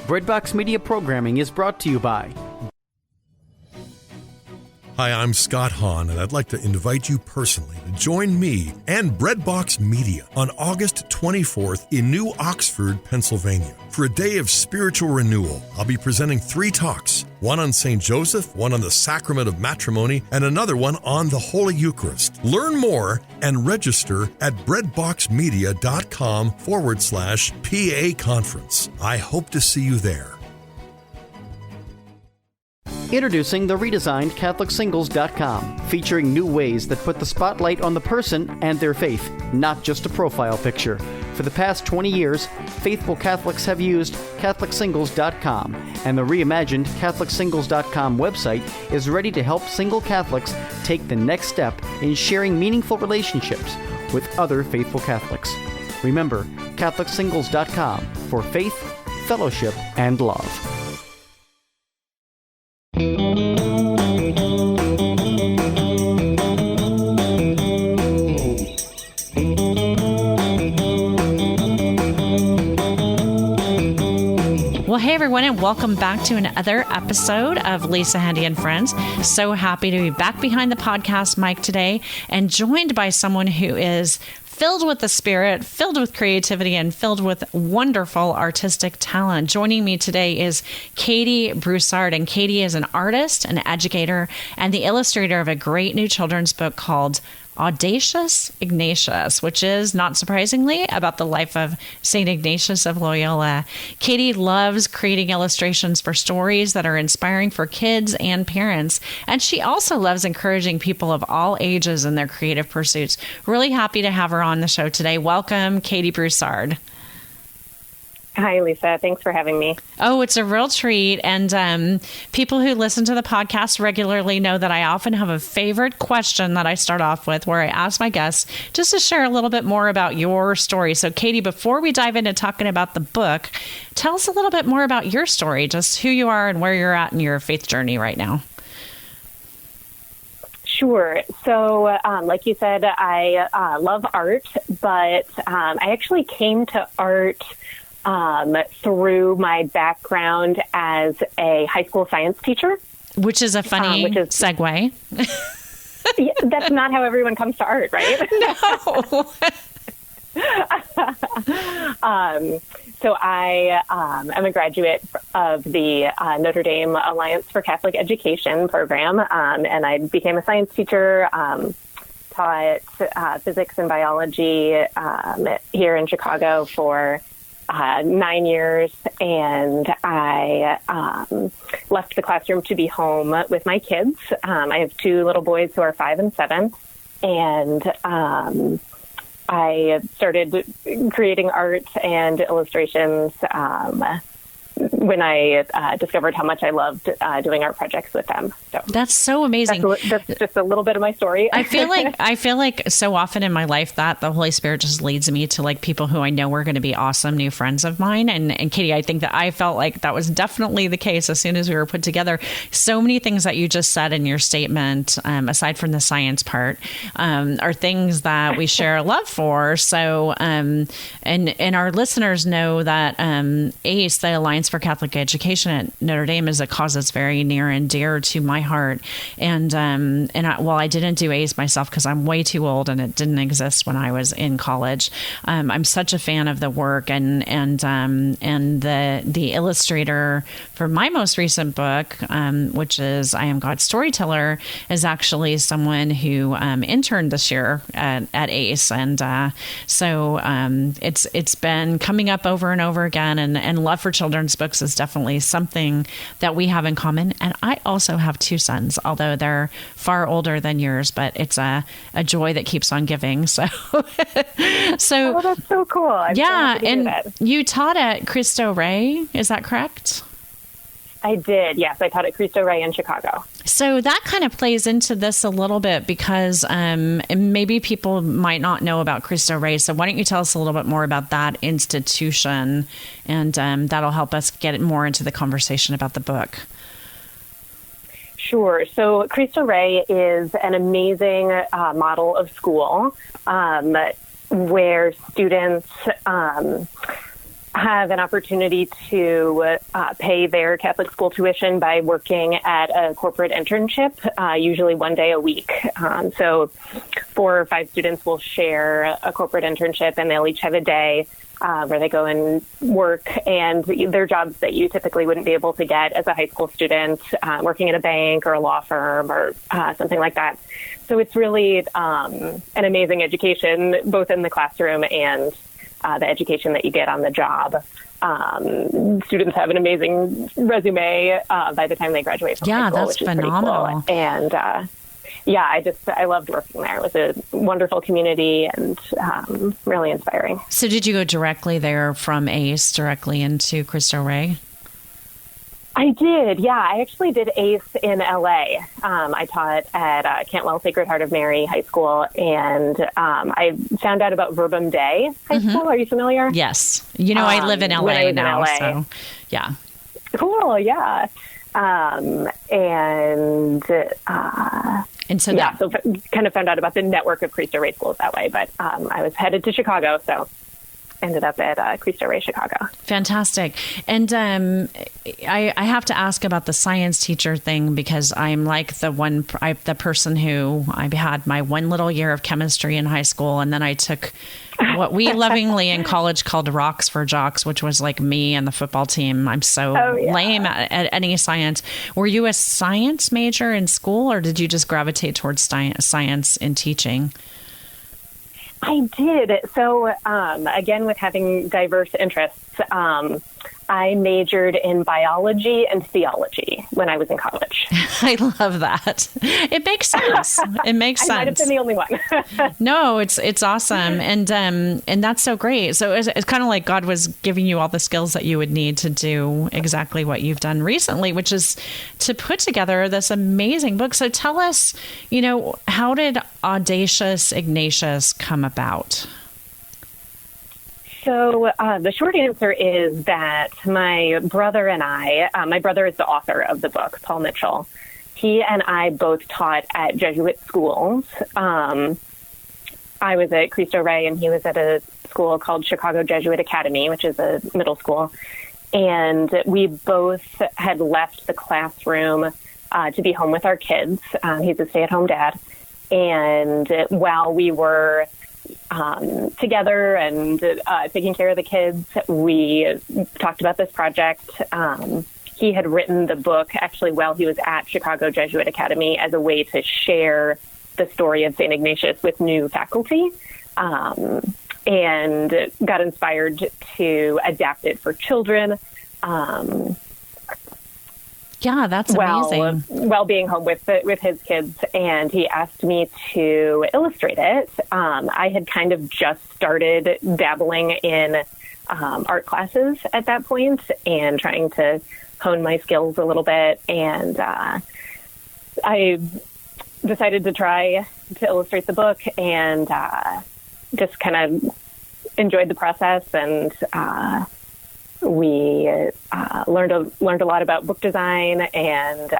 Breadbox Media programming is brought to you by... Hi, I'm Scott Hahn, and I'd like to invite you personally to join me and Breadbox Media on August 24th in New Oxford, Pennsylvania, for a day of spiritual renewal. I'll be presenting 3 talks, one on St. Joseph, one on the Sacrament of Matrimony, and another one on the Holy Eucharist. Learn more and register at breadboxmedia.com/PA conference. I hope to see you there. Introducing the redesigned CatholicSingles.com, featuring new ways that put the spotlight on the person and their faith, not just a profile picture. For the past 20 years, faithful Catholics have used CatholicSingles.com, and the reimagined CatholicSingles.com website is ready to help single Catholics take the next step in sharing meaningful relationships with other faithful Catholics. Remember, CatholicSingles.com for faith, fellowship, and love. Well, hey everyone, and welcome back to another episode of Lisa, Hendey, and Friends. So happy to be back behind the podcast mic today and joined by someone who is filled with the Spirit, filled with creativity, and filled with wonderful artistic talent. Joining me today is Katie Broussard, and Katie is an artist, an educator, and the illustrator of a great new children's book called Audacious, Ignatius, which is, not surprisingly, about the life of St. Ignatius of Loyola. Katie loves creating illustrations for stories that are inspiring for kids and parents, and she also loves encouraging people of all ages in their creative pursuits. Really happy to have her on the show today. Welcome, Katie Broussard. Hi, Lisa. Thanks for having me. Oh, it's a real treat. And people who listen to the podcast regularly know that I often have a favorite question that I start off with, where I ask my guests just to share a little bit more about your story. So, Katie, before we dive into talking about the book, tell us a little bit more about your story, just who you are and where you're at in your faith journey right now. Sure. So, like you said, I love art, but I actually came to art through my background as a high school science teacher. Which is a funny segue. Yeah, that's not how everyone comes to art, right? No. So I am a graduate of the Notre Dame Alliance for Catholic Education program, and I became a science teacher, taught physics and biology here in Chicago for 9 years, and I left the classroom to be home with my kids. I have 2 little boys who are 5 and 7, and I started creating art and illustrations when I discovered how much I loved doing art projects with them. So that's so amazing. That's just a little bit of my story. I feel like so often in my life that the Holy Spirit just leads me to like people who I know are going to be awesome new friends of mine. And Katie, I think that I felt like that was definitely the case as soon as we were put together. So many things that you just said in your statement, aside from the science part, are things that we share a love for. So, and our listeners know that ACE, the Alliance for Catholic Education at Notre Dame, is a cause that's very near and dear to my heart. And while I didn't do ACE myself because I'm way too old and it didn't exist when I was in college, I'm such a fan of the work and the illustrator for my most recent book, which is I Am God's Storyteller, is actually someone who interned this year at ACE, and so it's been coming up over and over again, and love for children's books is definitely something that we have in common. And I also have 2 sons, although they're far older than yours, but it's a joy that keeps on giving. So, oh, that's so cool. Yeah. And you taught at Cristo Rey, is that correct? I did, yes. I taught at Cristo Rey in Chicago. So that kind of plays into this a little bit because maybe people might not know about Cristo Rey. So why don't you tell us a little bit more about that institution, and that'll help us get more into the conversation about the book. Sure. So Cristo Rey is an amazing model of school where students have an opportunity to pay their Catholic school tuition by working at a corporate internship, usually one day a week. So 4 or 5 students will share a corporate internship, and they'll each have a day where they go and work, and they're jobs that you typically wouldn't be able to get as a high school student, working at a bank or a law firm or something like that. So it's really an amazing education, both in the classroom and the education that you get on the job. Students have an amazing resume by the time they graduate from high school, that's which is phenomenal. pretty cool. And I loved working there. It was a wonderful community and really inspiring. So did you go directly there from ACE directly into Cristo Rey? I did, yeah. I actually did ACE in LA. I taught at Cantwell Sacred Heart of Mary High School, and I found out about Verbum Dei High School. Are you familiar? Yes. I live in LA now, so yeah. Cool, yeah. So kind of found out about the network of Cristo Rey schools that way. But I was headed to Chicago, so ended up at Cristo Rey Chicago. Fantastic. And I have to ask about the science teacher thing, because I'm like the person who I had my one little year of chemistry in high school, and then I took what we lovingly in college called Rocks for Jocks, which was like me and the football team. I'm so lame at any science. Were you a science major in school, or did you just gravitate towards science in teaching? I did. So, again, with having diverse interests, I majored in biology and theology when I was in college. I love that. It makes sense. It makes sense. I might have been the only one. No, it's awesome. And that's so great. So it's kind of like God was giving you all the skills that you would need to do exactly what you've done recently, which is to put together this amazing book. So tell us, how did Audacious Ignatius come about? So the short answer is that my brother and I, my brother is the author of the book, Paul Mitchell. He and I both taught at Jesuit schools. I was at Cristo Rey, and he was at a school called Chicago Jesuit Academy, which is a middle school. And we both had left the classroom to be home with our kids. He's a stay-at-home dad. And while we were together and taking care of the kids, we talked about this project. He had written the book actually while he was at Chicago Jesuit Academy as a way to share the story of St. Ignatius with new faculty, and got inspired to adapt it for children. Yeah, that's amazing. While being home with his kids, and he asked me to illustrate it. I had kind of just started dabbling in art classes at that point and trying to hone my skills a little bit. And I decided to try to illustrate the book, and just kind of enjoyed the process, and we learned a lot about book design, and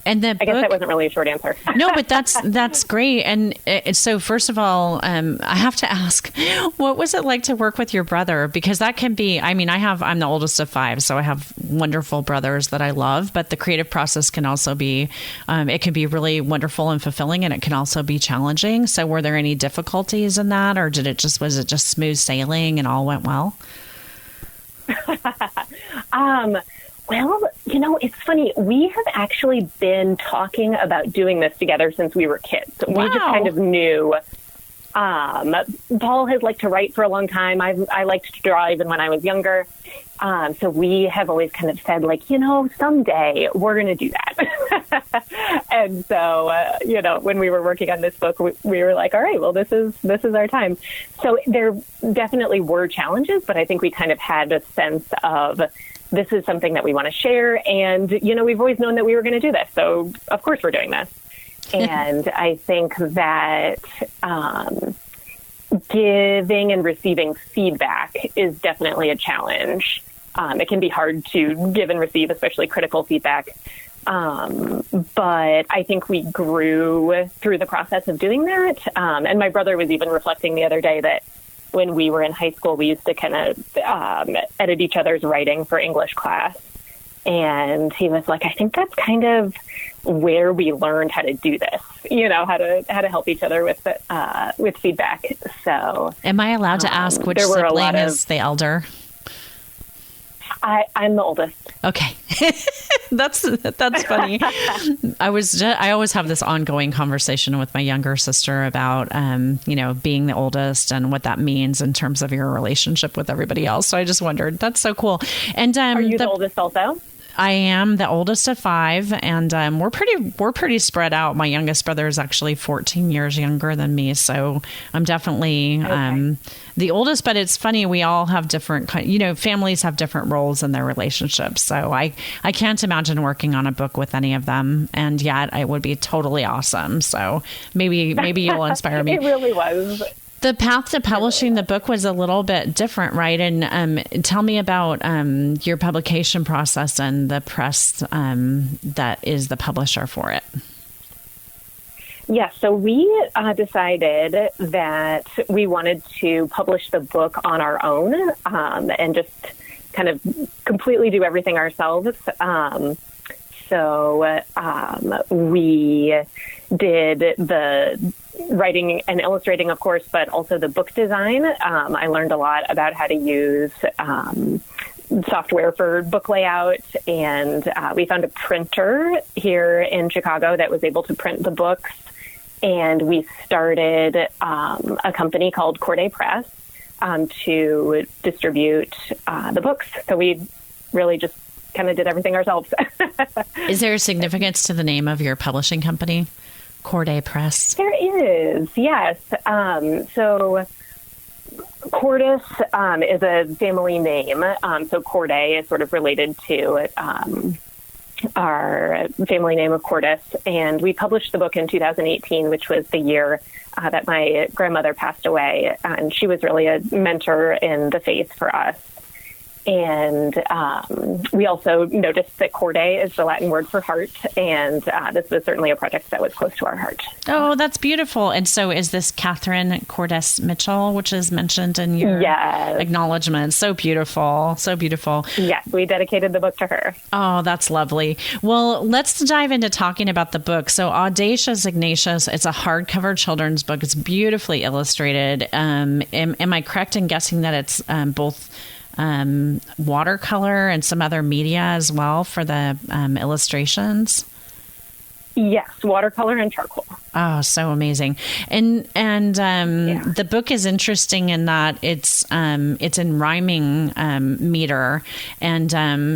And I guess that wasn't really a short answer. No, but that's great. And so first of all, I have to ask, what was it like to work with your brother? Because that can be, I'm the oldest of 5, so I have wonderful brothers that I love, but the creative process can also be, it can be really wonderful and fulfilling, and it can also be challenging. So were there any difficulties in that, or was it just smooth sailing and all went well? Well, it's funny. We have actually been talking about doing this together since we were kids. Wow. We just kind of knew. Paul has liked to write for a long time. I liked to draw even when I was younger. So we have always kind of said, someday we're going to do that. And so, when we were working on this book, we were like, all right, well, this is our time. So there definitely were challenges, but I think we kind of had a sense of, this is something that we want to share. And, we've always known that we were going to do this. So, of course, we're doing this. And I think that giving and receiving feedback is definitely a challenge. It can be hard to give and receive, especially critical feedback. But I think we grew through the process of doing that. And my brother was even reflecting the other day that when we were in high school, we used to kind of edit each other's writing for English class. And he was like, I think that's kind of where we learned how to do this, how to help each other with feedback. So am I allowed to ask which sibling is the elder? I'm the oldest. Okay. That's funny. I always have this ongoing conversation with my younger sister about, being the oldest and what that means in terms of your relationship with everybody else. So I just wondered, that's so cool. And are you the oldest also? I am the oldest of 5, and we're pretty spread out. My youngest brother is actually 14 years younger than me, so I'm definitely the oldest. But it's funny, we all have different families have different roles in their relationships. So I can't imagine working on a book with any of them, and yet it would be totally awesome. So maybe you'll inspire me. It really was. The path to publishing the book was a little bit different, right? And tell me about your publication process and the press that is the publisher for it. Yeah, so we decided that we wanted to publish the book on our own and just kind of completely do everything ourselves. So we did the writing and illustrating, of course, but also the book design. I learned a lot about how to use software for book layout, and we found a printer here in Chicago that was able to print the books, and we started a company called Corday Press to distribute the books. So we really just kind of did everything ourselves. Is there a significance to the name of your publishing company, Corday Press? There is, yes. So Cordis is a family name. So Corday is sort of related to our family name of Cordis. And we published the book in 2018, which was the year that my grandmother passed away. And she was really a mentor in the faith for us. And we also noticed that Corday is the Latin word for heart, and this was certainly a project that was close to our heart. Oh, that's beautiful. And so is this Catherine Cordes Mitchell, which is mentioned in your acknowledgement? So beautiful. So beautiful. Yes, we dedicated the book to her. Oh, that's lovely. Well, let's dive into talking about the book. So Audacious, Ignatius, it's a hardcover children's book. It's beautifully illustrated. Am I correct in guessing that it's both watercolor and some other media as well for the illustrations? Yes, watercolor and charcoal. Oh, so amazing. And the book is interesting in that it's in rhyming meter. And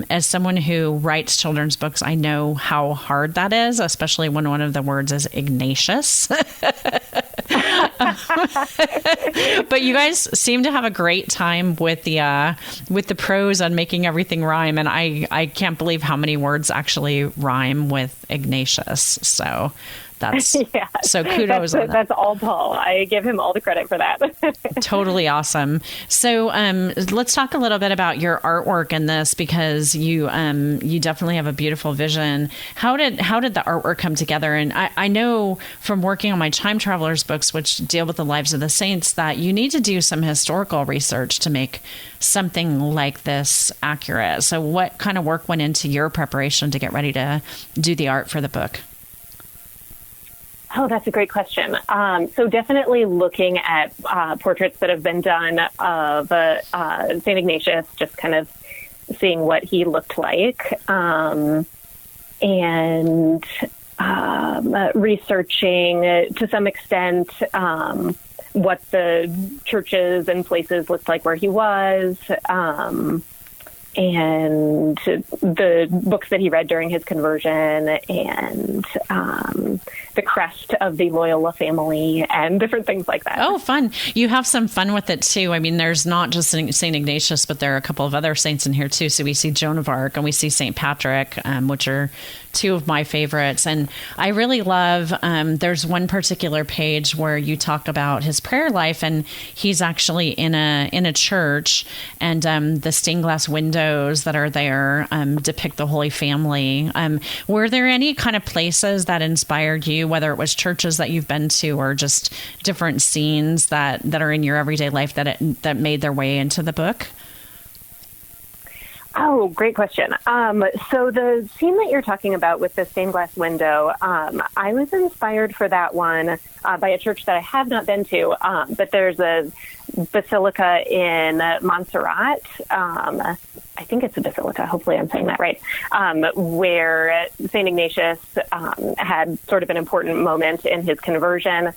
as someone who writes children's books, I know how hard that is, especially when one of the words is Ignatius. But you guys seem to have a great time with the prose on making everything rhyme, and I can't believe how many words actually rhyme with Ignatius. So that's so kudos on that. That's all Paul. I give him all the credit for that. Totally awesome. So let's talk a little bit about your artwork in this, because you definitely have a beautiful vision. How did the artwork come together? And I know from working on my Time Travelers books, which deal with the lives of the saints, that you need to do some historical research to make something like this accurate. So what kind of work went into your preparation to get ready to do the art for the book? Oh, that's a great question. So definitely looking at portraits that have been done of St. Ignatius, just kind of seeing what he looked like, and researching to some extent what the churches and places looked like where he was, and the books that he read during his conversion, and the crest of the Loyola family, and different things like that. Oh, fun. You have some fun with it, too. I mean, there's not just St. Ignatius, but there are a couple of other saints in here, too. So we see Joan of Arc and we see St. Patrick, which are two of my favorites. And I really love, there's one particular page where you talk about his prayer life, and he's actually in a church, and the stained glass window windows that are there depict the Holy Family. Were there any kind of places that inspired you, whether it was churches that you've been to or just different scenes that are in your everyday life that made their way into the book? Oh, great question. So the scene that you're talking about with the stained glass window, I was inspired for that one by a church that I have not been to, but there's a basilica in Montserrat. I think it's a basilica. Hopefully I'm saying that right, where St. Ignatius had sort of an important moment in his conversion.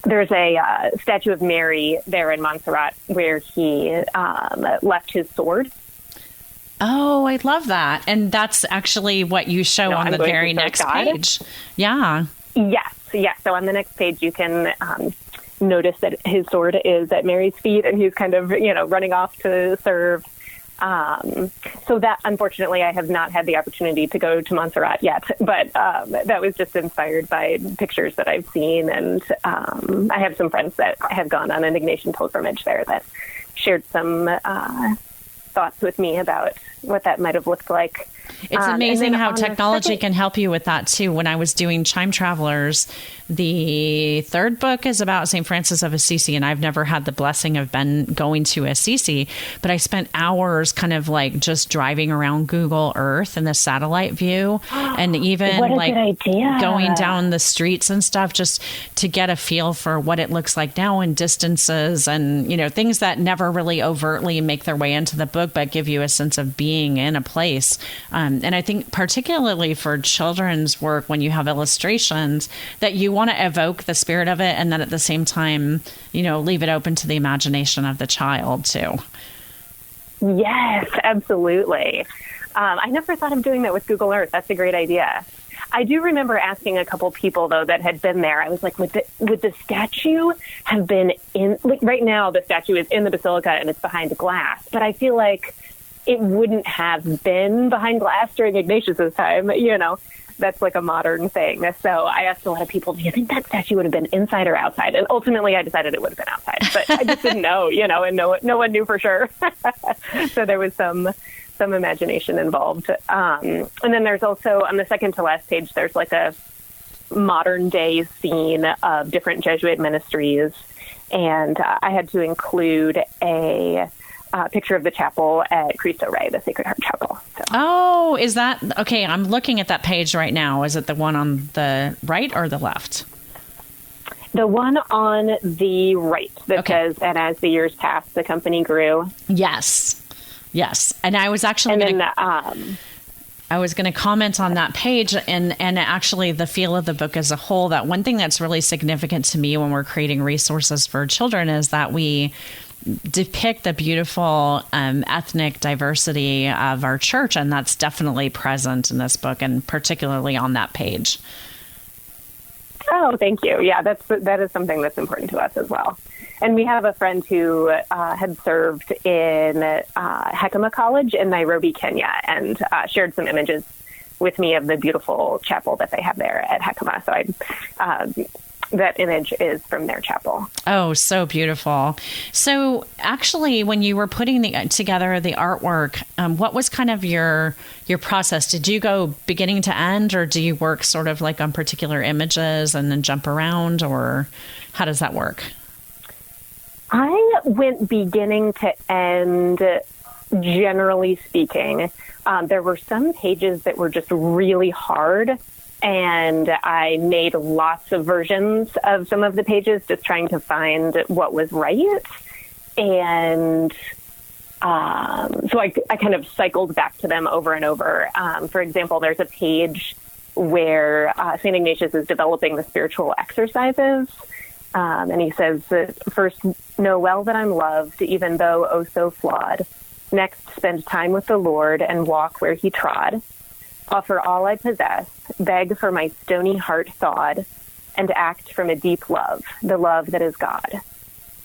There's a statue of Mary there in Montserrat where he left his sword. Oh, I love that. And that's actually what you show on the very next page. Yeah. Yes. So on the next page, you can notice that his sword is at Mary's feet and he's kind of, running off to serve. So that, unfortunately, I have not had the opportunity to go to Montserrat yet, but that was just inspired by pictures that I've seen. And I have some friends that have gone on an Ignatian pilgrimage there that shared some thoughts with me about what that might have looked like. It's amazing how technology can help you with that, too. When I was doing Chime Travelers, the third book is about St. Francis of Assisi, and I've never had the blessing of going to Assisi, but I spent hours kind of like just driving around Google Earth and the satellite view, and even like going down the streets and stuff just to get a feel for what it looks like now and distances and, things that never really overtly make their way into the book, but give you a sense of being in a place. And I think particularly for children's work, when you have illustrations, that you want to evoke the spirit of it and then at the same time, leave it open to the imagination of the child too. Yes, absolutely. I never thought of doing that with Google Earth. That's a great idea. I do remember asking a couple people, though, that had been there. I was like, would the statue have been in, like right now the statue is in the basilica and it's behind glass, but I feel like it wouldn't have been behind glass during Ignatius's time, That's like a modern thing. So I asked a lot of people, do you think that statue would have been inside or outside? And ultimately I decided it would have been outside, but I just didn't know, and no one knew for sure. So there was some imagination involved. And then there's also, on the second to last page, there's like a modern day scene of different Jesuit ministries. And I had to include a picture of the chapel at Cristo Rey, the Sacred Heart Chapel. So. Oh, is that okay? I'm looking at that page right now. Is it the one on the right or the left? The one on the right that says, and as the years passed, the company grew. Yes. And I was actually I was going to comment on that page and actually the feel of the book as a whole. That one thing that's really significant to me when we're creating resources for children is that we depict the beautiful ethnic diversity of our church, and that's definitely present in this book, and particularly on that page. Oh, thank you. Yeah, that is something that's important to us as well. And we have a friend who had served in Hekima College in Nairobi, Kenya, and shared some images with me of the beautiful chapel that they have there at Hekima. So that image is from their chapel. Oh, so beautiful. So actually, when you were putting together the artwork, what was kind of your process? Did you go beginning to end, or do you work sort of like on particular images and then jump around, or how does that work? I went beginning to end, generally speaking. There were some pages that were just really hard, and I made lots of versions of some of the pages, just trying to find what was right. And so I kind of cycled back to them over and over. For example, there's a page where St. Ignatius is developing the spiritual exercises. And he says, first, know well that I'm loved, even though oh so flawed. Next, spend time with the Lord and walk where he trod. Offer all I possess, beg for my stony heart thawed, and act from a deep love, the love that is God.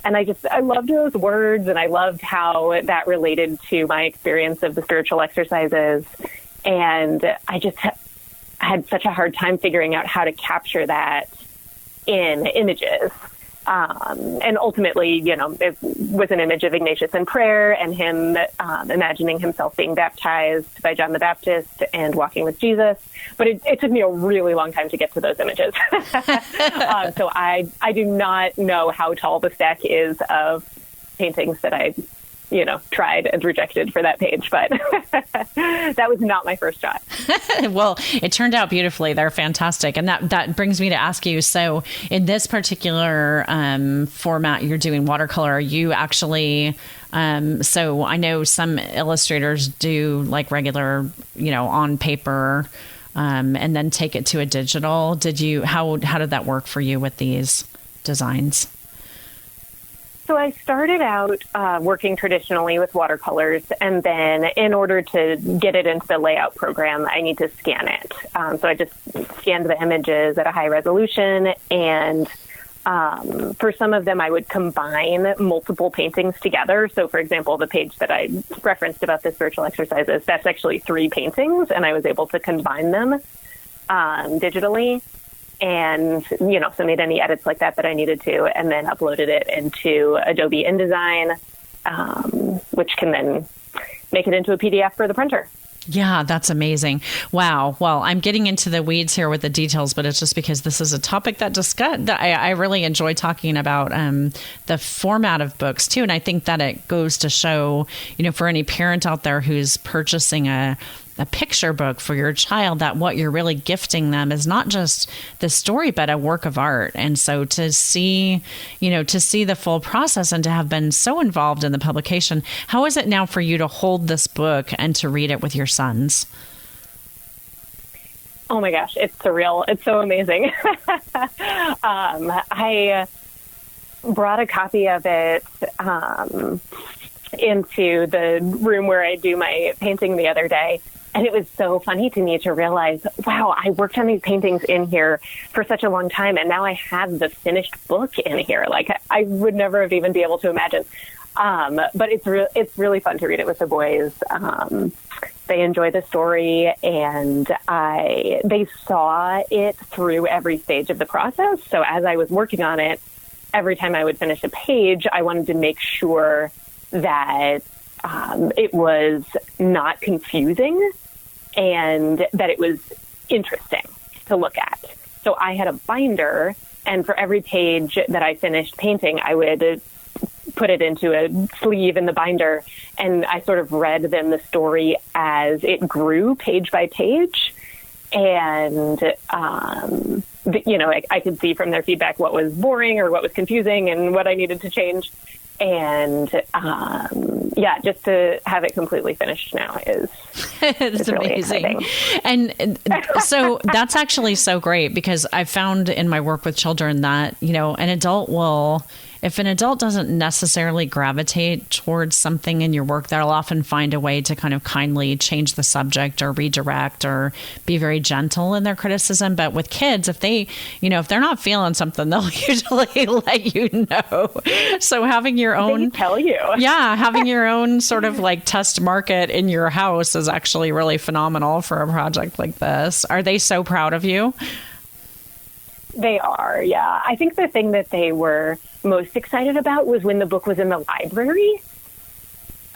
And I loved those words, and I loved how that related to my experience of the spiritual exercises. And I just had such a hard time figuring out how to capture that in images. And ultimately, it was an image of Ignatius in prayer and him imagining himself being baptized by John the Baptist and walking with Jesus. But it took me a really long time to get to those images. So I do not know how tall the stack is of paintings that I tried and rejected for that page, but that was not my first shot. Well, it turned out beautifully. They're fantastic. And that brings me to ask you, so in this particular format, you're doing watercolor. Are you actually, so I know some illustrators do like regular, on paper, and then take it to a digital. How did that work for you with these designs? So I started out working traditionally with watercolors, and then in order to get it into the layout program, I need to scan it. So I just scanned the images at a high resolution, and for some of them, I would combine multiple paintings together. So, for example, the page that I referenced about the spiritual exercises, that's actually 3 paintings, and I was able to combine them digitally. And, so made any edits like that I needed to, and then uploaded it into Adobe InDesign, which can then make it into a PDF for the printer. Yeah, that's amazing. Wow. Well, I'm getting into the weeds here with the details, but it's just because this is a topic that I really enjoy talking about the format of books too. And I think that it goes to show, for any parent out there who's purchasing a picture book for your child, that what you're really gifting them is not just the story, but a work of art. And so to see the full process and to have been so involved in the publication, how is it now for you to hold this book and to read it with your sons? Oh my gosh, it's surreal. It's so amazing. I brought a copy of it into the room where I do my painting the other day. And it was so funny to me to realize, wow, I worked on these paintings in here for such a long time, and now I have the finished book in here. Like, I would never have even been able to imagine. But it's really fun to read it with the boys. They enjoy the story, and they saw it through every stage of the process. So as I was working on it, every time I would finish a page, I wanted to make sure that it was not confusing and that it was interesting to look at. So I had a binder, and for every page that I finished painting, I would put it into a sleeve in the binder, and I sort of read them the story as it grew page by page. And, I could see from their feedback what was boring or what was confusing and what I needed to change. And just to have it completely finished now is it's really amazing. exciting. And so that's actually so great, because I've found in my work with children that, if an adult doesn't necessarily gravitate towards something in your work, they'll often find a way to kind of kindly change the subject or redirect or be very gentle in their criticism. But with kids, if they're not feeling something, they'll usually let you know. So having your own, they tell you. Yeah, having your own sort of like test market in your house is actually really phenomenal for a project like this. Are they so proud of you? They are, yeah. I think the thing that they were most excited about was when the book was in the library.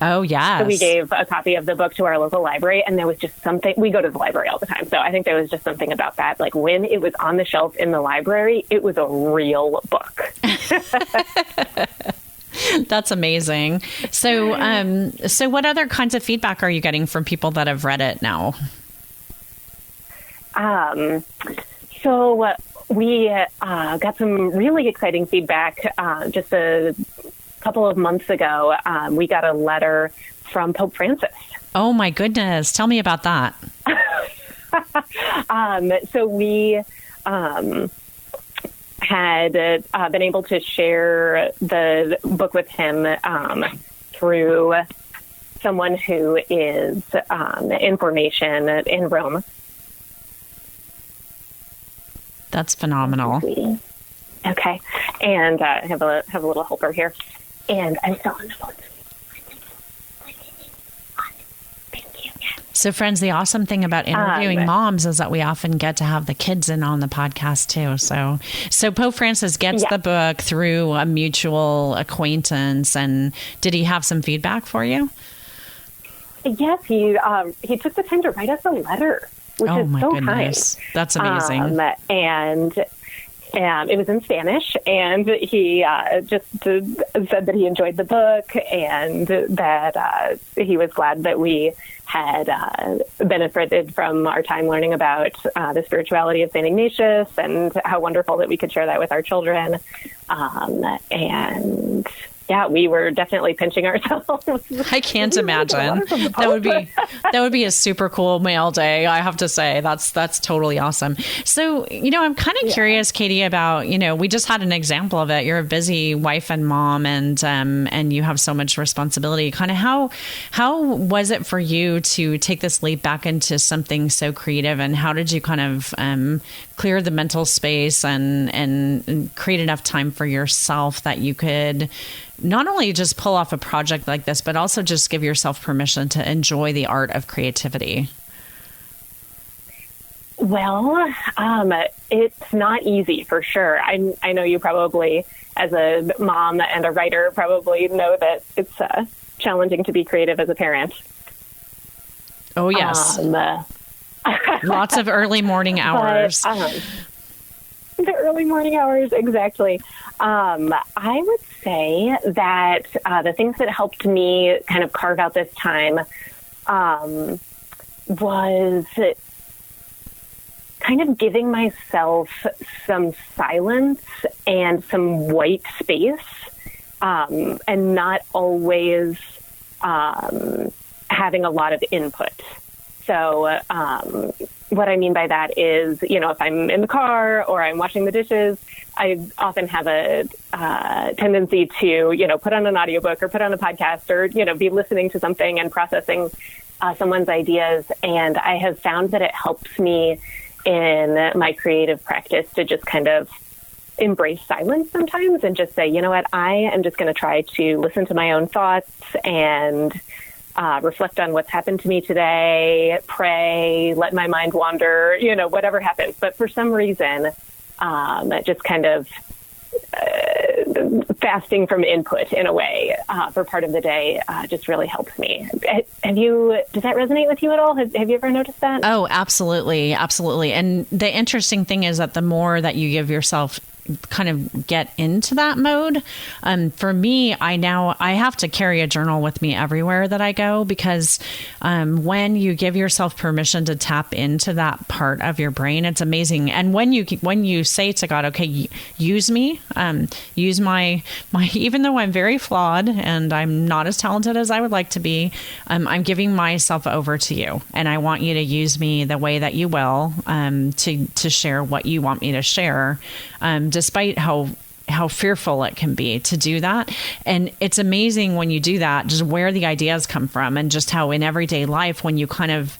Oh, yes. So we gave a copy of the book to our local library, and there was just something. We go to the library all the time, so I think there was just something about that. Like, when it was on the shelf in the library, it was a real book. That's amazing. So what other kinds of feedback are you getting from people that have read it now? We got some really exciting feedback just a couple of months ago. We got a letter from Pope Francis. Oh, my goodness. Tell me about that. So we had been able to share the book with him through someone who is in formation in Rome. That's phenomenal. Okay. And I have a little helper here. And I'm still on the phone. Thank you. So friends, the awesome thing about interviewing moms is that we often get to have the kids in on the podcast too. So Pope Francis gets the book through a mutual acquaintance. And did he have some feedback for you? Yes, he took the time to write us a letter, which is so goodness. Kind. That's amazing. And it was in Spanish, and he just said that he enjoyed the book and that he was glad that we had benefited from our time learning about the spirituality of St. Ignatius and how wonderful that we could share that with our children. And yeah, we were definitely pinching ourselves. I can't imagine. That would be a super cool mail day, I have to say. That's totally awesome. So, I'm kind of curious, Katie, about, we just had an example of it. You're a busy wife and mom, and you have so much responsibility. Kind of how was it for you to take this leap back into something so creative, and how did you kind of clear the mental space and create enough time for yourself that you could not only just pull off a project like this, but also just give yourself permission to enjoy the art of creativity? Well, it's not easy for sure. I know you probably, as a mom and a writer, probably know that it's challenging to be creative as a parent. Oh, yes. Lots of early morning hours. The early morning hours, exactly. I would say that the things that helped me kind of carve out this time was kind of giving myself some silence and some white space, and not always having a lot of input. So what I mean by that is, if I'm in the car or I'm washing the dishes, I often have a tendency to, put on an audiobook or put on a podcast or, be listening to something and processing someone's ideas. And I have found that it helps me in my creative practice to just kind of embrace silence sometimes and just say, you know what, I am just going to try to listen to my own thoughts and reflect on what's happened to me today, pray, let my mind wander, whatever happens. But for some reason, just kind of fasting from input in a way for part of the day just really helps me. Does that resonate with you at all? Have you ever noticed that? Oh, absolutely. Absolutely. And the interesting thing is that the more that you give yourself kind of get into that mode. For me, I have to carry a journal with me everywhere that I go, because when you give yourself permission to tap into that part of your brain, it's amazing. And when you say to God, okay, use me, use my, even though I'm very flawed and I'm not as talented as I would like to be, I'm giving myself over to you. And I want you to use me the way that you will, to share what you want me to share. Despite how fearful it can be to do that. And it's amazing when you do that, just where the ideas come from, and just how in everyday life, when you kind of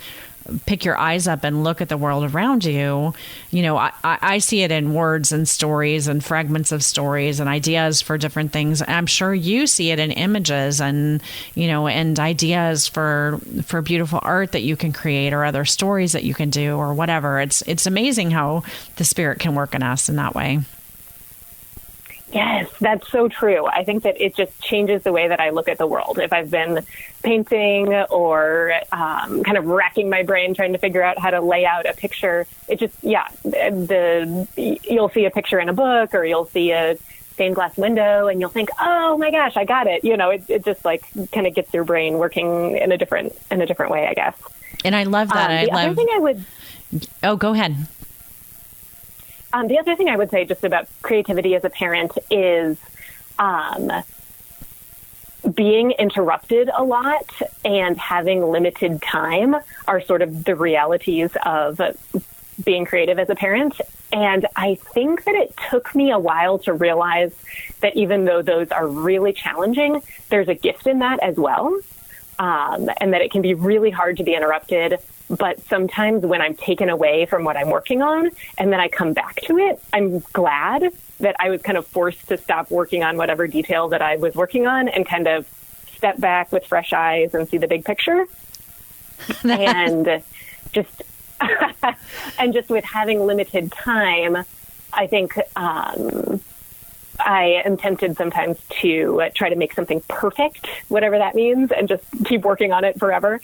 pick your eyes up and look at the world around you, I see it in words and stories and fragments of stories and ideas for different things. I'm sure you see it in images and, and ideas for beautiful art that you can create, or other stories that you can do, or whatever. It's amazing how the Spirit can work in us in that way. Yes, that's so true. I think that it just changes the way that I look at the world. If I've been painting or kind of racking my brain trying to figure out how to lay out a picture, it just, you'll see a picture in a book, or you'll see a stained glass window and you'll think, oh my gosh, I got it. It just like kind of gets your brain working in a different way, I guess. And I love that. Oh, go ahead. The other thing I would say just about creativity as a parent is being interrupted a lot and having limited time are sort of the realities of being creative as a parent. And I think that it took me a while to realize that even though those are really challenging, there's a gift in that as well, and that it can be really hard to be interrupted. But sometimes when I'm taken away from what I'm working on and then I come back to it, I'm glad that I was kind of forced to stop working on whatever detail that I was working on and kind of step back with fresh eyes and see the big picture. And just and just with having limited time, I think I am tempted sometimes to try to make something perfect, whatever that means, and just keep working on it forever.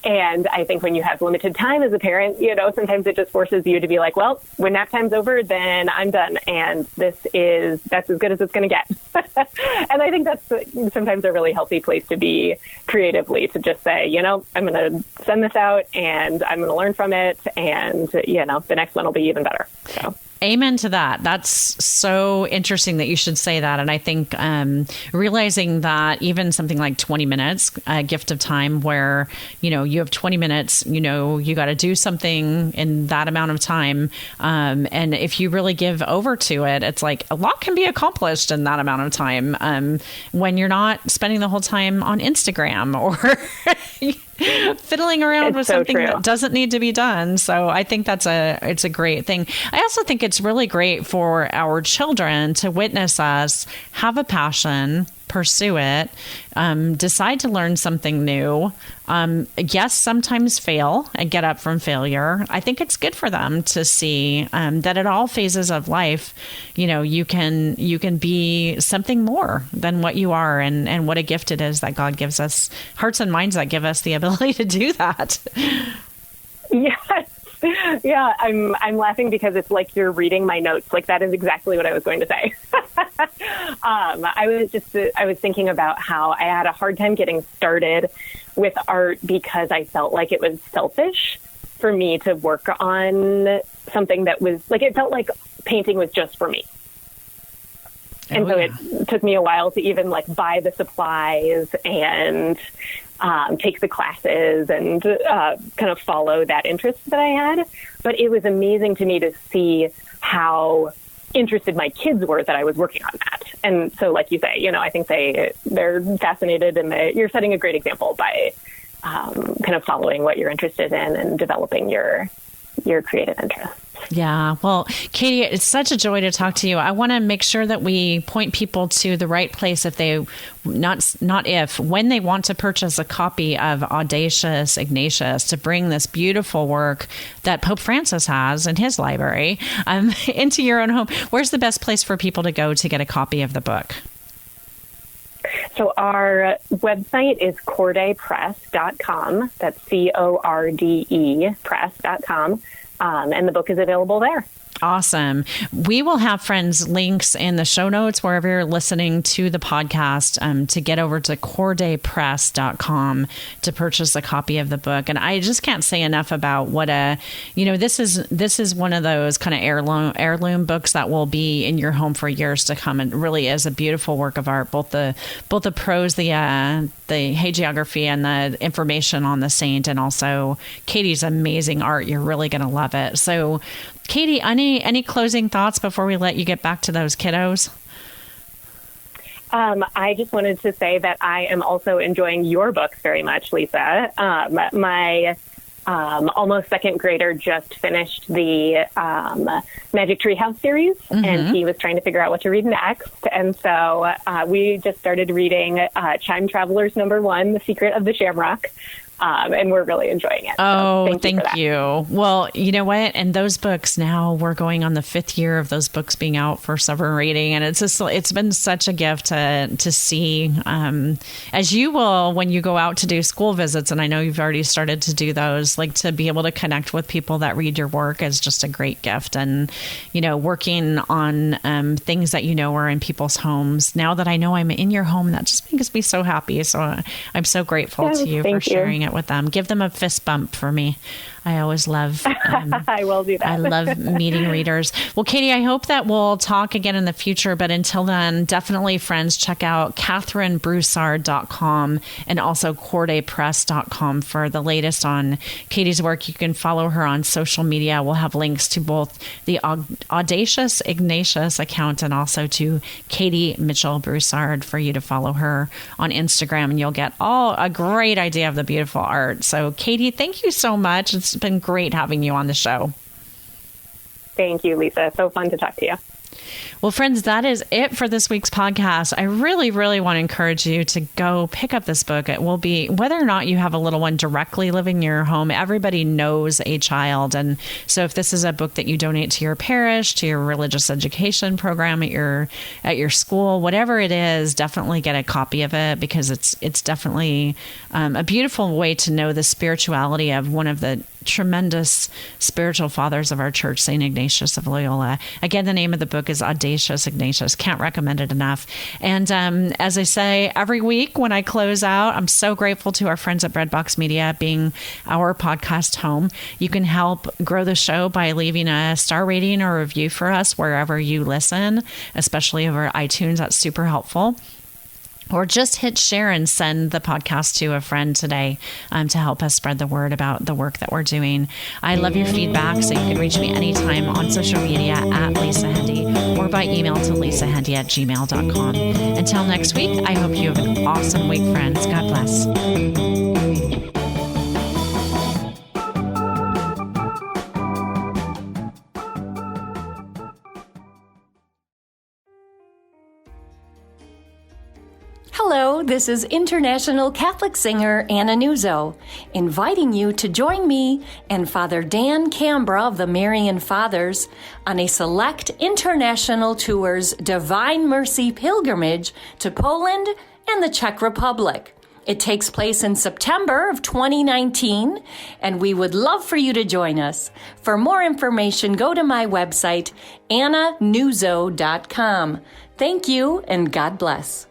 And I think when you have limited time as a parent, sometimes it just forces you to be like, well, when nap time's over, then I'm done. And that's as good as it's going to get. And I think that's sometimes a really healthy place to be creatively, to just say, I'm going to send this out and I'm going to learn from it. And, the next one will be even better. So. Amen to that. That's so interesting that you should say that. And I think realizing that even something like 20 minutes, a gift of time where, you have 20 minutes, you got to do something in that amount of time. And if you really give over to it, it's like a lot can be accomplished in that amount of time when you're not spending the whole time on Instagram or fiddling around with something that doesn't need to be done. So I think it's a great thing. I also think it's really great for our children to witness us have a passion, pursue it, decide to learn something new. Yes, sometimes fail and get up from failure. I think it's good for them to see that at all phases of life, you can be something more than what you are, and what a gift it is that God gives us hearts and minds that give us the ability to do that. Yes. Yeah, I'm laughing because it's like you're reading my notes. Like, that is exactly what I was going to say. I was thinking about how I had a hard time getting started with art because I felt like it was selfish for me to work on something that was like, it felt like painting was just for me. And so it took me a while to even buy the supplies and take the classes and kind of follow that interest that I had. But it was amazing to me to see how interested my kids were that I was working on that. And so, like you say, I think they're fascinated, and you're setting a great example by kind of following what you're interested in and developing your creative interests. Yeah. Well, Katie, it's such a joy to talk to you. I want to make sure that we point people to the right place when they want to purchase a copy of Audacious, Ignatius, to bring this beautiful work that Pope Francis has in his library into your own home. Where's the best place for people to go to get a copy of the book? So our website is cordepress.com. That's CORDE press.com. And the book is available there. Awesome. We will have, friends, links in the show notes wherever you're listening to the podcast to get over to cordepress.com to purchase a copy of the book. And I just can't say enough about what this is one of those kind of heirloom books that will be in your home for years to come. And really is a beautiful work of art, both the prose, the hagiography, and the information on the saint, and also Katie's amazing art. You're really going to love it. So, Katie, any closing thoughts before we let you get back to those kiddos? I just wanted to say that I am also enjoying your books very much, Lisa. My almost second grader just finished the Magic Treehouse series, and he was trying to figure out what to read next. And so we just started reading Chime Travelers #1, The Secret of the Shamrock. And we're really enjoying it. Oh, so thank you. Well, you know what? And those books, now we're going on the 5th year of those books being out for summer reading. And it's been such a gift to see, as you will, when you go out to do school visits. And I know you've already started to do those, to be able to connect with people that read your work is just a great gift. And, working on things that are in people's homes. Now that I know I'm in your home, that just makes me so happy. So I'm so grateful to you for sharing it with them. Give them a fist bump for me. I always love I will do that. I love meeting readers. Well, Katie, I hope that we'll talk again in the future, but until then, definitely, friends, check out CatherineBroussard.com and also CordePress.com for the latest on Katie's work. You can follow her on social media. We'll have links to both the Audacious Ignatius account and also to Katie Mitchell Broussard for you to follow her on Instagram, and you'll get a great idea of the beautiful art. So, Katie, thank you so much. It's been great having you on the show. Thank you, Lisa. So fun to talk to you. Well, friends, that is it for this week's podcast. I really, really want to encourage you to go pick up this book. It will be, whether or not you have a little one directly living in your home, everybody knows a child. And so if this is a book that you donate to your parish, to your religious education program at your school, whatever it is, definitely get a copy of it, because it's definitely a beautiful way to know the spirituality of one of the tremendous spiritual fathers of our church, St. Ignatius of Loyola. Again, the name of the book is Audacious, Ignatius. Can't recommend it enough. And as I say every week when I close out, I'm so grateful to our friends at Breadbox Media being our podcast home. You can help grow the show by leaving a star rating or review for us wherever you listen, especially over iTunes. That's super helpful. Or just hit share and send the podcast to a friend today to help us spread the word about the work that we're doing. I love your feedback, so you can reach me anytime on social media at Lisa Hendey or by email to lisahendey@gmail.com. Until next week, I hope you have an awesome week, friends. God bless. Hello, this is international Catholic singer Anna Nuzzo, inviting you to join me and Father Dan Cambra of the Marian Fathers on a select international tour's Divine Mercy pilgrimage to Poland and the Czech Republic. It takes place in September of 2019, and we would love for you to join us. For more information, go to my website, annanuzzo.com. Thank you, and God bless.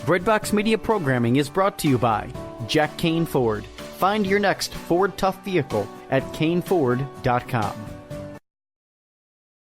Breadbox Media programming is brought to you by Jack Kane Ford. Find your next Ford Tough vehicle at caneford.com.